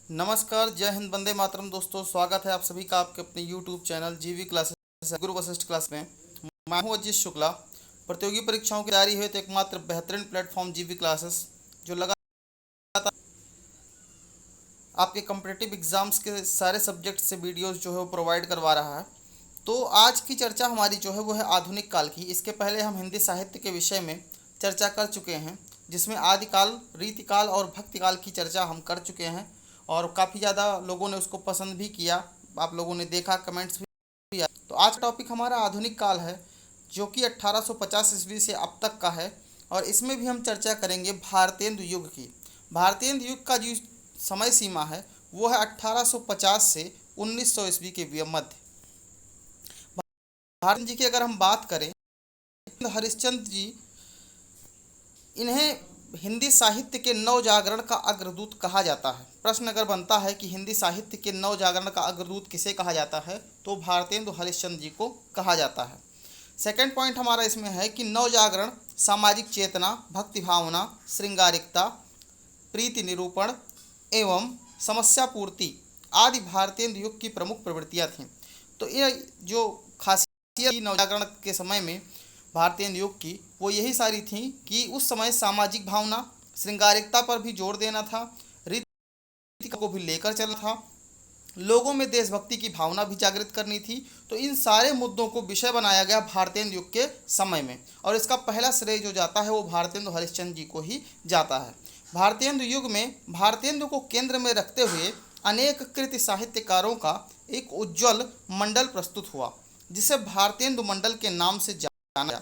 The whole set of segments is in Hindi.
नमस्कार, जय हिंद, वंदे मातरम। दोस्तों, स्वागत है आप सभी का आपके अपने यूट्यूब चैनल जीवी क्लासेस गुरु वशिष्ठ क्लास में। मैं हूं अजीत शुक्ला। प्रतियोगी परीक्षाओं की तैयारी है तो एकमात्र बेहतरीन प्लेटफॉर्म जीवी क्लासेस, जो लगातार आपके कम्पिटिटिव एग्जाम्स के सारे सब्जेक्ट से वीडियोस जो है वो प्रोवाइड करवा रहा है। तो आज की चर्चा हमारी जो है वो है आधुनिक काल की। इसके पहले हम हिंदी साहित्य के विषय में चर्चा कर चुके हैं, जिसमें आदिकाल, रीतिकाल और भक्तिकाल की चर्चा हम कर चुके हैं और काफ़ी ज़्यादा लोगों ने उसको पसंद भी किया। आप लोगों ने देखा, कमेंट्स भी आए। तो आज का टॉपिक हमारा आधुनिक काल है, जो कि 1850 ईस्वी से अब तक का है। और इसमें भी हम चर्चा करेंगे भारतेंदु युग की। भारतेंदु युग का जो समय सीमा है वो है 1850 से 1900 ईस्वी के मध्य। भारत जी की अगर हम बात करें, हरिश्चंद्र जी, इन्हें हिंदी साहित्य के नवजागरण का अग्रदूत कहा जाता है। प्रश्न अगर बनता है कि हिंदी साहित्य के नवजागरण का अग्रदूत किसे कहा जाता है, तो भारतेंदु हरिश्चंद्र जी को कहा जाता है। सेकंड पॉइंट हमारा इसमें है कि नवजागरण सामाजिक चेतना, भक्ति भावना, श्रृंगारिकता, प्रीति निरूपण एवं समस्या पूर्ति आदि भारतेंदु युग की प्रमुख प्रवृत्तियाँ थीं। तो ये जो खासियत नवजागरण के समय में भारतेंदु युग की, वो यही सारी थी कि उस समय सामाजिक भावना, श्रृंगारिकता पर भी जोर देना था, रीति को भी लेकर चलना था, लोगों में देशभक्ति की भावना भी जागृत करनी थी। तो इन सारे मुद्दों को विषय बनाया गया भारतेंदु युग के समय में, और इसका पहला श्रेय जो जाता है वो भारतेंदु हरिश्चंद्र जी को ही जाता है। भारतेंदु युग में भारतेंदु को केंद्र में रखते हुए अनेक कृति साहित्यकारों का एक उज्ज्वल मंडल प्रस्तुत हुआ, जिसे भारतेंदु मंडल के नाम से जाना गया।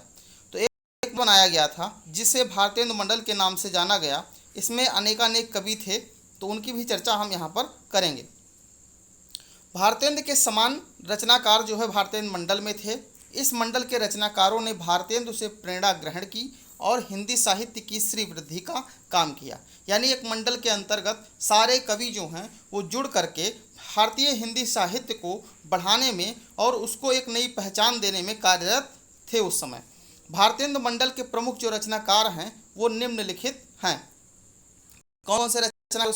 तो एक बनाया गया था जिसे भारतेंदु मंडल के नाम से जाना गया। इसमें अनेकानेक कवि थे, तो उनकी भी चर्चा हम यहाँ पर करेंगे। भारतेंदु के समान रचनाकार जो है भारतेंदु मंडल में थे। इस मंडल के रचनाकारों ने भारतेंदु से प्रेरणा ग्रहण की और हिंदी साहित्य की श्री वृद्धि का काम किया। यानी एक मंडल के अंतर्गत सारे कवि जो हैं वो जुड़ करके भारतीय हिंदी साहित्य को बढ़ाने में और उसको एक नई पहचान देने में कार्यरत थे उस समय। भारतेंदु मंडल के प्रमुख जो रचनाकार हैं वो निम्नलिखित हैं। कौन से रचना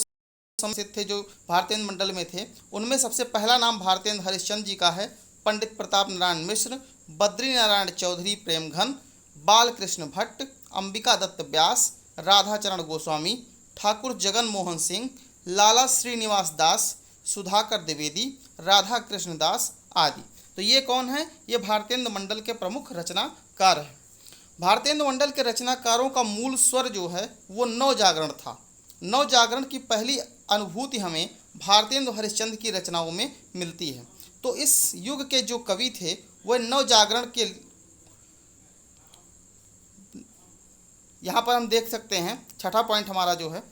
से थे जो भारतेंदु मंडल में थे? उनमें सबसे पहला नाम भारतेंदु हरिश्चंद्र जी का है। पंडित प्रताप नारायण मिश्र, बद्री नारायण चौधरी प्रेमघन, बालकृष्ण भट्ट, अंबिका दत्त व्यास, राधाचरण गोस्वामी, ठाकुर जगन मोहन सिंह, लाला श्रीनिवास दास, सुधाकर द्विवेदी, राधा कृष्ण दास आदि। तो ये कौन है? ये भारतेंदु मंडल के प्रमुख रचनाकार हैं। भारतेंदु मंडल के रचनाकारों का मूल स्वर जो है वो नवजागरण था। नवजागरण की पहली अनुभूति हमें भारतेंदु हरिश्चंद्र की रचनाओं में मिलती है। तो इस युग के जो कवि थे वह नवजागरण के, यहाँ पर हम देख सकते हैं छठा पॉइंट हमारा जो है,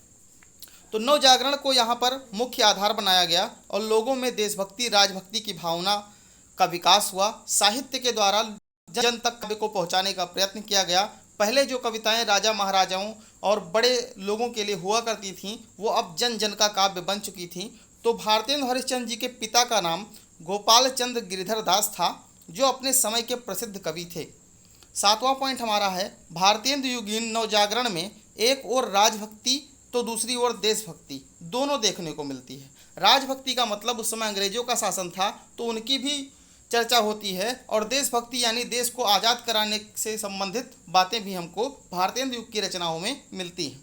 तो नवजागरण को यहाँ पर मुख्य आधार बनाया गया और लोगों में देशभक्ति, राजभक्ति की भावना का विकास हुआ। साहित्य के द्वारा जन तक काव्य को पहुँचाने का प्रयत्न किया गया। पहले जो कविताएं राजा महाराजाओं और बड़े लोगों के लिए हुआ करती थीं वो अब जन जन का काव्य बन चुकी थीं। तो भारतेंदु हरिश्चंद्र जी के पिता का नाम गोपाल चंद्र गिरिधर दास था, जो अपने समय के प्रसिद्ध कवि थे। सातवां पॉइंट हमारा है, भारतेंदु युगीन नवजागरण में एक और राजभक्ति तो दूसरी ओर देशभक्ति दोनों देखने को मिलती है। राजभक्ति का मतलब उस समय अंग्रेजों का शासन था तो उनकी भी चर्चा होती है, और देशभक्ति यानी देश को आज़ाद कराने से संबंधित बातें भी हमको भारतेंदु युग की रचनाओं में मिलती हैं।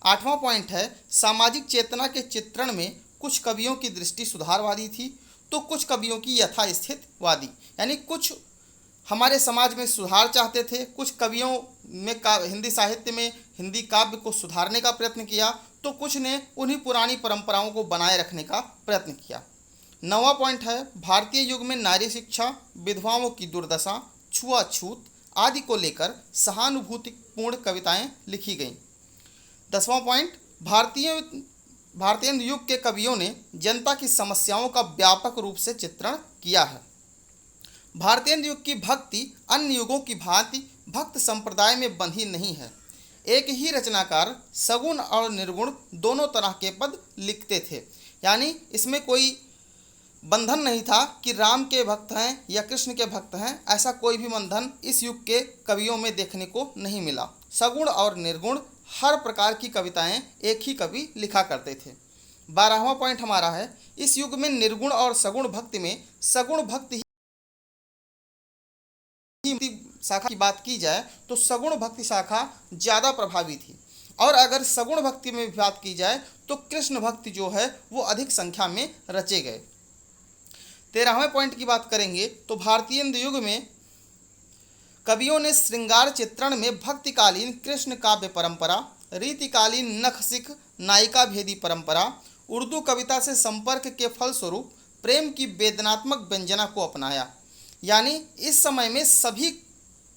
आठवां पॉइंट है, सामाजिक चेतना के चित्रण में कुछ कवियों की दृष्टि सुधारवादी थी तो कुछ कवियों की यथास्थितिवादी, यानी कुछ हमारे समाज में सुधार चाहते थे, कुछ कवियों में हिंदी साहित्य में हिंदी काव्य को सुधारने का प्रयत्न किया, तो कुछ ने उन्हीं पुरानी परंपराओं को बनाए रखने का प्रयत्न किया। नौवां पॉइंट है, भारतीय युग में नारी शिक्षा, विधवाओं की दुर्दशा, छुआछूत आदि को लेकर सहानुभूतिपूर्ण कविताएं लिखी गईं। 10वां पॉइंट, भारतेंदु युग के कवियों ने जनता की समस्याओं का व्यापक रूप से चित्रण किया है। भारतेंदु युग की भक्ति अन्य युगों की भांति भक्त संप्रदाय में बंधी नहीं है। एक ही रचनाकार सगुण और निर्गुण दोनों तरह के पद लिखते थे, यानी इसमें कोई बंधन नहीं था कि राम के भक्त हैं या कृष्ण के भक्त हैं। ऐसा कोई भी बंधन इस युग के कवियों में देखने को नहीं मिला। सगुण और निर्गुण हर प्रकार की कविताएं एक ही कवि लिखा करते थे। 12वां पॉइंट हमारा है, इस युग में निर्गुण और सगुण भक्ति में सगुण भक्ति ही शाखा की बात की जाए तो सगुण भक्ति शाखा ज़्यादा प्रभावी थी, और अगर सगुण भक्ति में बात की जाए तो कृष्ण भक्ति जो है वो अधिक संख्या में रचे गए। 13वें पॉइंट की बात करेंगे तो भारतीय युग में कवियों ने श्रृंगार चित्रण में भक्तिकालीन कृष्ण काव्य परंपरा, रीतिकालीन नखसिख नायिका भेदी परंपरा, उर्दू कविता से संपर्क के फलस्वरूप प्रेम की वेदनात्मक व्यंजना को अपनाया। यानी इस समय में सभी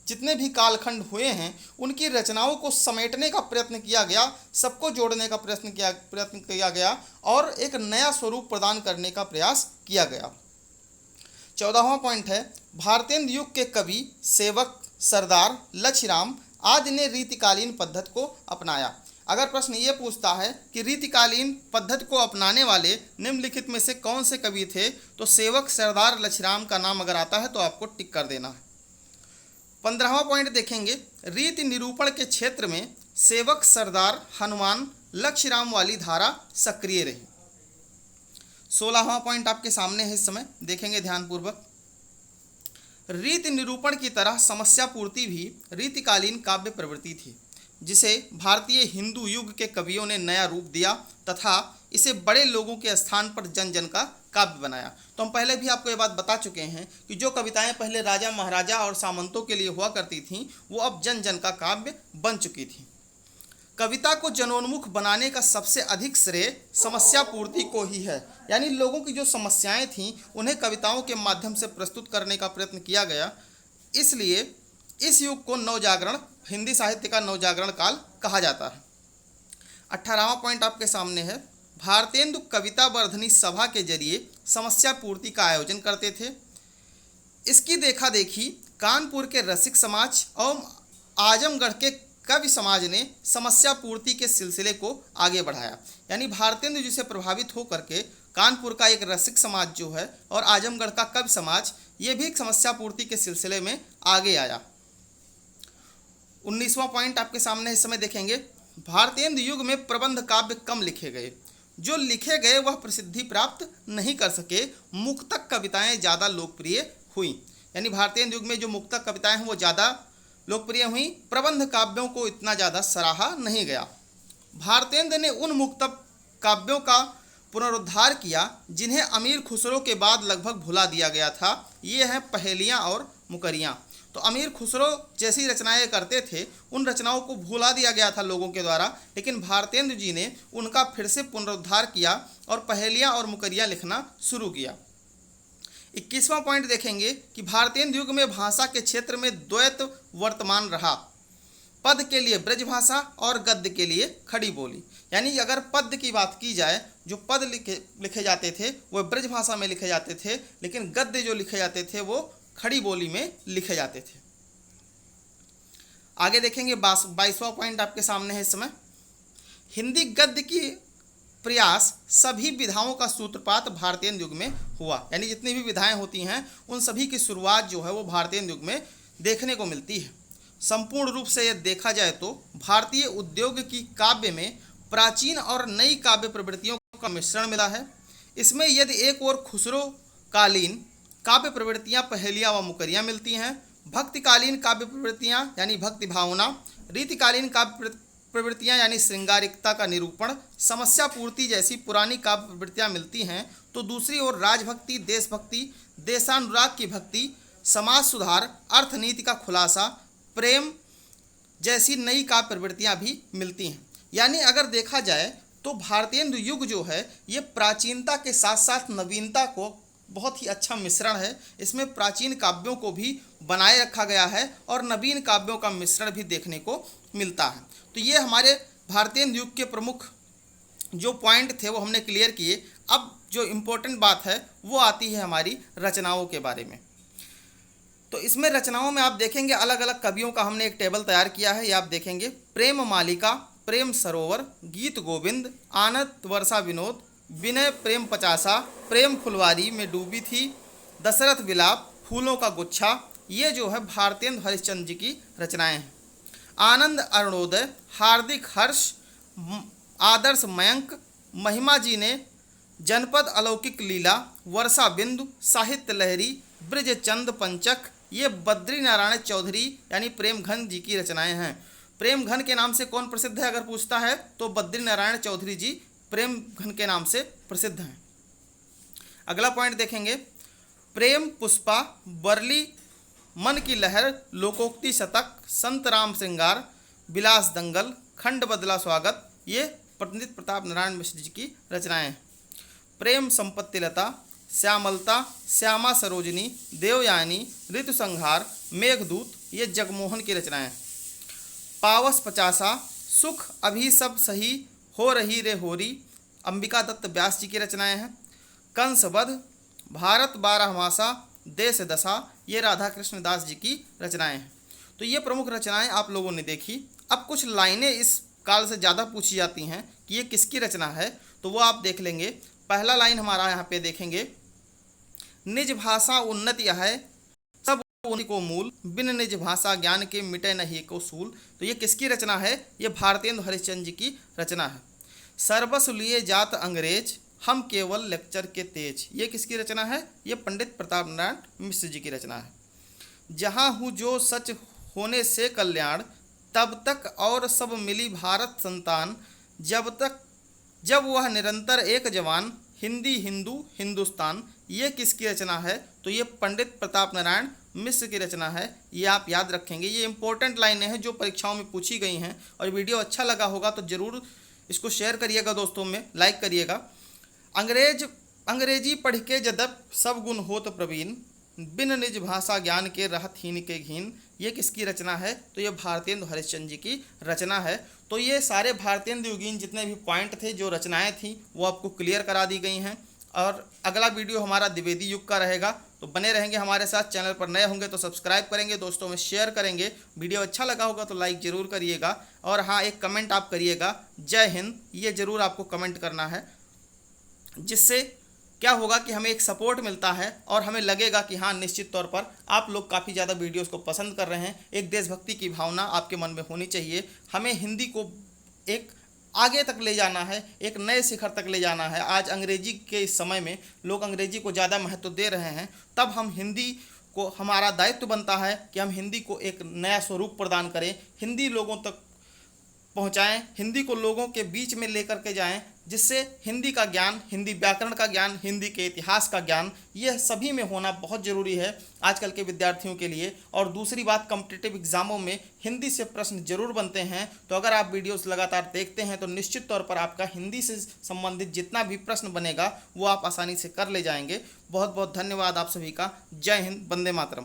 जितने भी कालखंड हुए हैं उनकी रचनाओं को समेटने का प्रयत्न किया गया, सबको जोड़ने का प्रयत्न किया गया और एक नया स्वरूप प्रदान करने का प्रयास किया गया। 14वां पॉइंट है, भारतीय युग के कवि, सेवक, सरदार, लक्ष्मीराम आदि ने रीतिकालीन पद्धति को अपनाया। अगर प्रश्न ये पूछता है कि रीतिकालीन पद्धति को अपनाने वाले निम्नलिखित में से कौन से कवि थे, तो सेवक, सरदार, लक्ष्मीराम का नाम अगर आता है तो आपको टिक कर देना है। 15वां पॉइंट देखेंगे, रीति निरूपण के क्षेत्र में सेवक, सरदार, हनुमान, लक्ष्मीराम वाली धारा सक्रिय रही। 16वां पॉइंट आपके सामने है, इस समय देखेंगे ध्यानपूर्वक। रीति निरूपण की तरह समस्या पूर्ति भी रीतिकालीन काव्य प्रवृत्ति थी, जिसे भारतीय हिंदू युग के कवियों ने नया रूप दिया तथा इसे बड़े लोगों के स्थान पर जन जन का काव्य बनाया। तो हम पहले भी आपको ये बात बता चुके हैं कि जो कविताएं पहले राजा महाराजा और सामंतों के लिए हुआ करती थीं वो अब जन जन का काव्य बन चुकी थी। कविता को जनोन्मुख बनाने का सबसे अधिक श्रेय समस्या पूर्ति को ही है, यानी लोगों की जो समस्याएं थीं उन्हें कविताओं के माध्यम से प्रस्तुत करने का प्रयत्न किया गया। इसलिए इस युग को नवजागरण, हिंदी साहित्य का नवजागरण काल कहा जाता है। 18वां पॉइंट आपके सामने है, भारतेंदु कविता वर्धनी सभा के जरिए समस्या पूर्ति का आयोजन करते थे। इसकी देखा देखी कानपुर के रसिक समाज और आजमगढ़ के कवि समाज ने समस्या पूर्ति के सिलसिले को आगे बढ़ाया। यानी भारतेंदु जी से प्रभावित होकर के कानपुर का एक रसिक समाज जो है और आजमगढ़ का कवि समाज, ये भी समस्या पूर्ति के सिलसिले में आगे आया। 19वां पॉइंट आपके सामने इस समय देखेंगे, भारतेंदु युग में प्रबंध काव्य कम लिखे गए, जो लिखे गए वह प्रसिद्धि प्राप्त नहीं कर सके, मुक्तक कविताएं ज़्यादा लोकप्रिय हुई। यानी भारतेंदु युग में जो मुक्तक कविताएं हैं वो ज़्यादा लोकप्रिय हुई, प्रबंध काव्यों को इतना ज़्यादा सराहा नहीं गया। भारतेंदु ने उन मुक्तक काव्यों का पुनरुद्धार किया जिन्हें अमीर खुसरो के बाद लगभग भुला दिया गया था। ये हैं पहेलियाँ और मुकरियाँ। तो अमीर खुसरो जैसी रचनाएं करते थे उन रचनाओं को भुला दिया गया था लोगों के द्वारा, लेकिन भारतेंदु जी ने उनका फिर से पुनरुद्धार किया और पहेलियाँ और मुकरियाँ लिखना शुरू किया। 21वां पॉइंट देखेंगे कि भारतेंदु युग में भाषा के क्षेत्र में द्वैत वर्तमान रहा, पद के लिए ब्रजभाषा और गद्य के लिए खड़ी बोली। यानी अगर पद की बात की जाए, जो पद लिखे जाते थे वो ब्रजभाषा में लिखे जाते थे, लेकिन गद्य जो लिखे जाते थे वो खड़ी बोली में लिखे जाते थे। आगे देखेंगे 22वां पॉइंट आपके सामने है इस समय, हिंदी गद्य की प्रयास सभी विधाओं का सूत्रपात भारतेंदु युग में हुआ। यानी जितनी भी विधाएं होती हैं उन सभी की शुरुआत जो है वो भारतेंदु युग में देखने को मिलती है। संपूर्ण रूप से यह देखा जाए तो भारतीय उद्योग की काव्य में प्राचीन और नई काव्य प्रवृत्तियों का मिश्रण मिला है। इसमें यदि एक ओर खुसरो कालीन काव्य प्रवृत्तियाँ पहेलियाँ व मुकरियाँ मिलती हैं, भक्तिकालीन काव्य प्रवृत्तियाँ यानी भक्ति भावना, रीतिकालीन काव्य प्रवृत्तियाँ यानी श्रृंगारिकता का निरूपण, समस्या पूर्ति जैसी पुरानी काव्य प्रवृत्तियाँ मिलती हैं, तो दूसरी ओर राजभक्ति, देशभक्ति, देशानुराग की भक्ति, समाज सुधार, अर्थनीति का खुलासा, प्रेम जैसी नई काव्य प्रवृत्तियाँ भी मिलती हैं। यानी अगर देखा जाए तो भारतेंदु युग जो है ये प्राचीनता के साथ साथ नवीनता को बहुत ही अच्छा मिश्रण है। इसमें प्राचीन काव्यों को भी बनाए रखा गया है और नवीन काव्यों का मिश्रण भी देखने को मिलता है। तो ये हमारे भारतेंदु युग के प्रमुख जो पॉइंट थे वो हमने क्लियर किए। अब जो इम्पोर्टेंट बात है वो आती है हमारी रचनाओं के बारे में। तो इसमें रचनाओं में आप देखेंगे अलग अलग कवियों का हमने एक टेबल तैयार किया है, ये आप देखेंगे। प्रेम मालिका, प्रेम सरोवर, गीत गोविंद, आनंद वर्षा विनोद, विनय प्रेम पचासा, प्रेम फुलवारी में डूबी थी, दशरथ विलाप, फूलों का गुच्छा, ये जो है भारतेंदु हरिश्चंद्र जी की रचनाएं हैं। आनंद अरुणोदय, हार्दिक हर्ष, आदर्श मयंक, महिमा जी ने जनपद अलौकिक लीला, वर्षा बिंदु, साहित्य लहरी, ब्रज चंद पंचक, ये बद्री नारायण चौधरी यानी प्रेमघन जी की रचनाएं हैं। प्रेमघन के नाम से कौन प्रसिद्ध है अगर पूछता है तो बद्री नारायण चौधरी जी प्रेमघन के नाम से प्रसिद्ध हैं। अगला पॉइंट देखेंगे, प्रेम पुष्पा, बरली, मन की लहर, लोकोक्ति शतक, संत राम श्रृंगार, विलास दंगल, खंड बदला स्वागत, ये पंडित प्रताप नारायण मिश्र जी की रचनाएं हैं। प्रेम संपत्ति लता, श्यामलता, श्यामा सरोजिनी, देवयानी, ऋतु संहार, मेघदूत, ये जगमोहन की रचनाएं हैं। पावस पचासा, सुख अभी सब सही, हो रही रे होरी, अंबिका दत्त व्यास जी की रचनाएं हैं। कंसवध, भारत 12 मासा, देश दशा, ये राधा कृष्ण दास जी की रचनाएं हैं। तो ये प्रमुख रचनाएं आप लोगों ने देखी। अब कुछ लाइनें इस काल से ज़्यादा पूछी जाती हैं कि ये किसकी रचना है, तो वो आप देख लेंगे। पहला लाइन हमारा यहाँ पे देखेंगे, निज भाषा उन्नति है सब उन्हीं को मूल, बिन निज भाषा ज्ञान के मिटे नहीं को सूल। तो ये किसकी रचना है, ये भारतेंदु हरिश्चंद्र जी की रचना है। सर्वस लिए जात अंग्रेज, हम केवल लेक्चर के तेज, ये किसकी रचना है, ये पंडित प्रताप नारायण मिश्र जी की रचना है। जहाँ हूँ जो सच होने से कल्याण, तब तक और सब मिली भारत संतान, जब वह निरंतर एक जवान, हिंदी हिंदू हिंदुस्तान, ये किसकी रचना है, तो ये पंडित प्रताप नारायण मिश्र की रचना है। ये आप याद रखेंगे, ये इंपॉर्टेंट लाइनें हैं जो परीक्षाओं में पूछी गई हैं। और वीडियो अच्छा लगा होगा तो ज़रूर इसको शेयर करिएगा, दोस्तों में लाइक करिएगा। अंग्रेजी पढ़ के जदप सब गुण होत प्रवीण, बिन निज भाषा ज्ञान के रहत हीन के घीन, ये किसकी रचना है, तो ये भारतेंदु हरिश्चंद्र जी की रचना है। तो ये सारे भारतेंदु युगीन जितने भी पॉइंट थे, जो रचनाएं थी, वो आपको क्लियर करा दी गई हैं। और अगला वीडियो हमारा द्विवेदी युग का रहेगा, तो बने रहेंगे हमारे साथ। चैनल पर नए होंगे तो सब्सक्राइब करेंगे, दोस्तों में शेयर करेंगे। वीडियो अच्छा लगा होगा तो लाइक ज़रूर करिएगा। और हाँ, एक कमेंट आप करिएगा, जय हिंद, ये ज़रूर आपको कमेंट करना है, जिससे क्या होगा कि हमें एक सपोर्ट मिलता है और हमें लगेगा कि हाँ, निश्चित तौर पर आप लोग काफ़ी ज़्यादा वीडियोस को पसंद कर रहे हैं। एक देशभक्ति की भावना आपके मन में होनी चाहिए। हमें हिंदी को एक आगे तक ले जाना है, एक नए शिखर तक ले जाना है। आज अंग्रेजी के इस समय में लोग अंग्रेजी को ज़्यादा महत्व दे रहे हैं, तब हम हिंदी को, हमारा दायित्व बनता है कि हम हिंदी को एक नया स्वरूप प्रदान करें, हिंदी लोगों तक पहुंचाएं, हिंदी को लोगों के बीच में लेकर के जाएं, जिससे हिंदी का ज्ञान, हिंदी व्याकरण का ज्ञान, हिंदी के इतिहास का ज्ञान, यह सभी में होना बहुत ज़रूरी है आजकल के विद्यार्थियों के लिए। और दूसरी बात, कॉम्पिटिटिव एग्जामों में हिंदी से प्रश्न जरूर बनते हैं, तो अगर आप वीडियोस लगातार देखते हैं तो निश्चित तौर पर आपका हिंदी से संबंधित जितना भी प्रश्न बनेगा वो आप आसानी से कर ले जाएंगे। बहुत बहुत धन्यवाद आप सभी का। जय हिंद, वंदे मातरम।